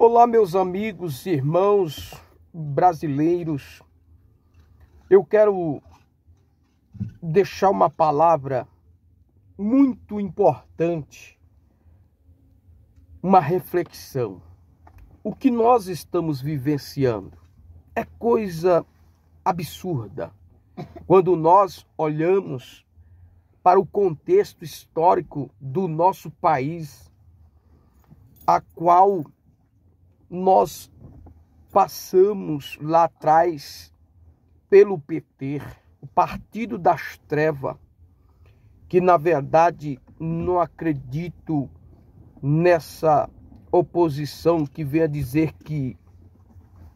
Olá, meus amigos, irmãos brasileiros. Eu quero deixar uma palavra muito importante, uma reflexão. O que nós estamos vivenciando é coisa absurda. Quando nós olhamos para o contexto histórico do nosso país, a qual nós passamos lá atrás pelo PT, o Partido das Trevas, que na verdade não acredito nessa oposição que vem a dizer que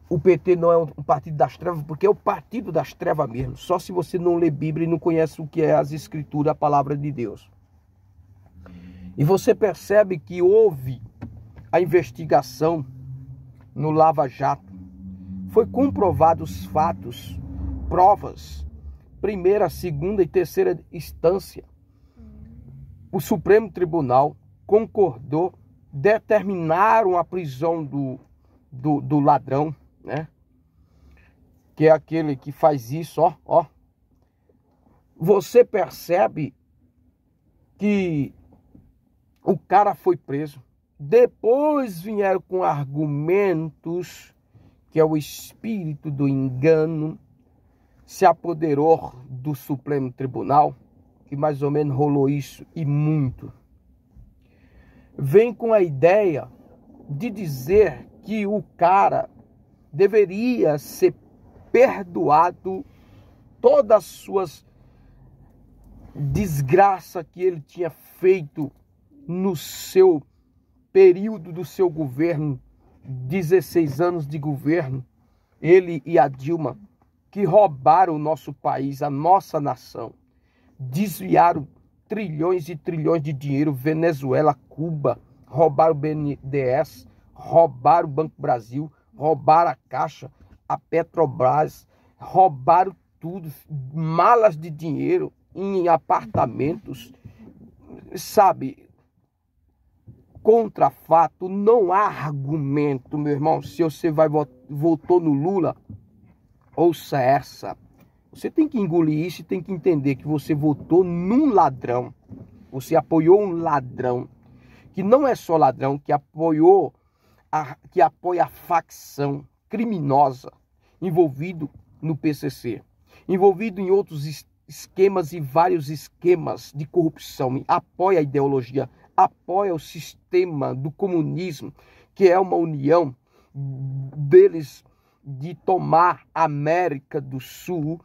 o PT não é um partido das trevas, porque é o partido das trevas mesmo, só se você não lê Bíblia e não conhece o que é as Escrituras, a palavra de Deus. E você percebe que houve a investigação no Lava Jato, foi comprovado os fatos, provas, primeira, segunda e terceira instância. O Supremo Tribunal concordou, determinaram a prisão do ladrão, né? Que é aquele que faz isso, ó. Você percebe que o cara foi preso. Depois vieram com argumentos que é o espírito do engano se apoderou do Supremo Tribunal, que mais ou menos rolou isso e muito. Vem com a ideia de dizer que o cara deveria ser perdoado todas as suas desgraças que ele tinha feito no seu período do seu governo, 16 anos de governo, ele e a Dilma, que roubaram o nosso país, a nossa nação, desviaram trilhões e trilhões de dinheiro, Venezuela, Cuba, roubaram o BNDES, roubaram o Banco Brasil, roubaram a Caixa, a Petrobras, roubaram tudo, malas de dinheiro em apartamentos, sabe? Contra fato, não há argumento, meu irmão. Se você votou no Lula, ouça essa. Você tem que engolir isso e tem que entender que você votou num ladrão. Você apoiou um ladrão, que não é só ladrão, que apoia a facção criminosa envolvido no PCC, envolvido em outros esquemas e vários esquemas de corrupção, apoia a ideologia, apoia o sistema do comunismo, que é uma união deles de tomar a América do Sul,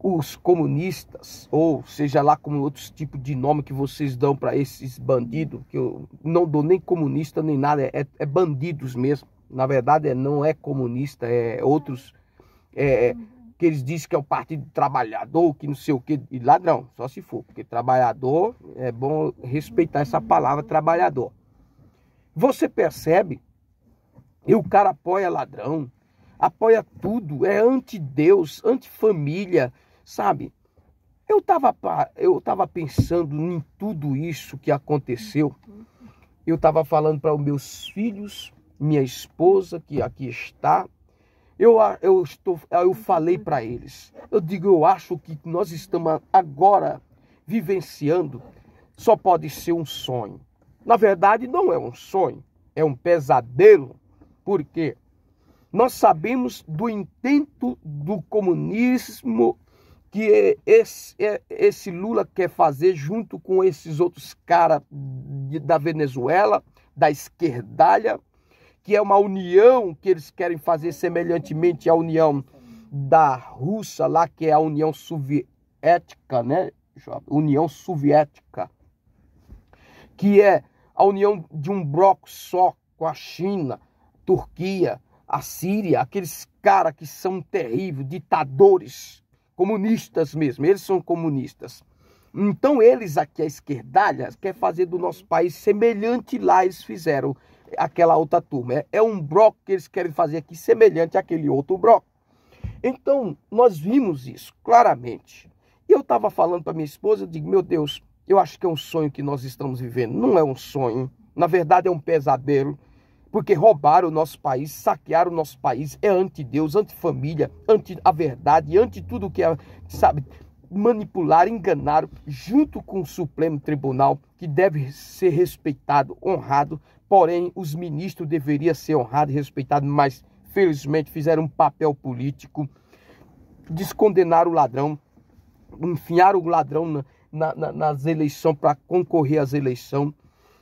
os comunistas, ou seja lá como outros tipos de nome que vocês dão para esses bandidos, que eu não dou nem comunista nem nada, é bandidos mesmo. Na verdade não é comunista, é outros, que eles dizem que é o Partido Trabalhador, que não sei o que, e ladrão, só se for, porque trabalhador, é bom respeitar essa palavra trabalhador. Você percebe? E o cara apoia ladrão, apoia tudo, é anti-Deus, anti-família, sabe? Eu tava pensando em tudo isso que aconteceu. Eu tava falando para os meus filhos, minha esposa, que aqui está. Eu falei para eles, eu digo, eu acho que nós estamos agora vivenciando, só pode ser um sonho. Na verdade, não é um sonho, é um pesadelo, porque nós sabemos do intento do comunismo que esse Lula quer fazer junto com esses outros caras da Venezuela, da esquerdalha, que é uma união que eles querem fazer semelhantemente à união da Rússia lá, que é a União Soviética, né? União Soviética, que é a união de um bloco só com a China, Turquia, a Síria, aqueles caras que são terríveis, ditadores, comunistas mesmo, eles são comunistas. Então eles aqui, a esquerdalha, quer fazer do nosso país semelhante lá, eles fizeram aquela outra turma. É um bloco que eles querem fazer aqui semelhante àquele outro bloco. Então, nós vimos isso claramente. E eu estava falando para minha esposa, eu digo, meu Deus, eu acho que é um sonho que nós estamos vivendo. Não é um sonho, na verdade é um pesadelo. porque roubaram o nosso país, saquearam o nosso país, é anti-Deus, anti-família, anti a verdade, anti tudo que é, sabe, manipular, enganar, junto com o Supremo Tribunal, que deve ser respeitado, honrado, porém os ministros deveriam ser honrados e respeitados, mas felizmente fizeram um papel político, descondenaram o ladrão, enfiaram o ladrão nas eleições para concorrer às eleições,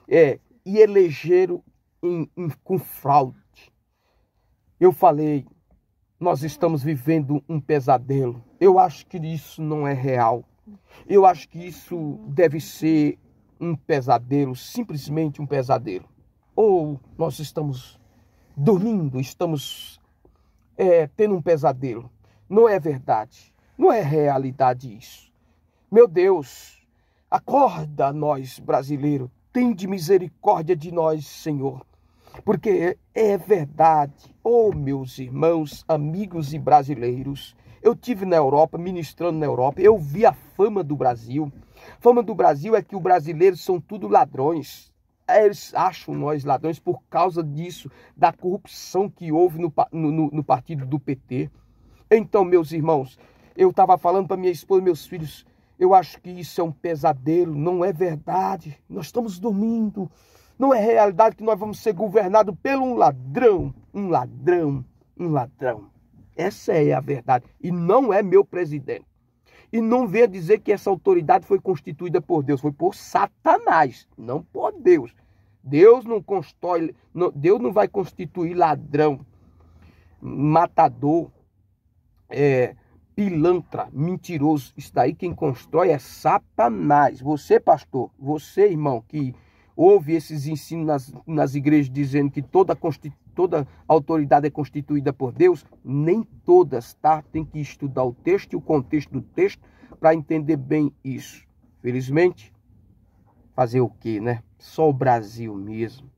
e elegeram com fraude. Eu falei, nós estamos vivendo um pesadelo. Eu acho que isso não é real. Eu acho que isso deve ser um pesadelo, simplesmente um pesadelo. Ou nós estamos dormindo, estamos tendo um pesadelo. Não é verdade, não é realidade isso. Meu Deus, acorda nós, brasileiros. Tende misericórdia de nós, Senhor. Porque é verdade, meus irmãos, amigos e brasileiros, eu tive na Europa, ministrando na Europa, eu vi a fama do Brasil. A fama do Brasil é que os brasileiros são tudo ladrões. Eles acham nós ladrões por causa disso, da corrupção que houve no partido do PT. Então, meus irmãos, eu estava falando para minha esposa e meus filhos, eu acho que isso é um pesadelo, não é verdade. Nós estamos dormindo. Não é realidade que nós vamos ser governados por um ladrão, um ladrão, um ladrão. Essa é a verdade. E não é meu presidente. E não venha dizer que essa autoridade foi constituída por Deus. Foi por Satanás, não por Deus. Deus não vai constituir ladrão, matador, pilantra, mentiroso. Isso daí quem constrói é Satanás. Você, pastor, você, irmão, que ouve esses ensinos nas igrejas dizendo que toda autoridade é constituída por Deus, nem todas, tá? Tem que estudar o texto e o contexto do texto para entender bem isso. Felizmente, fazer o quê, né? Só o Brasil mesmo.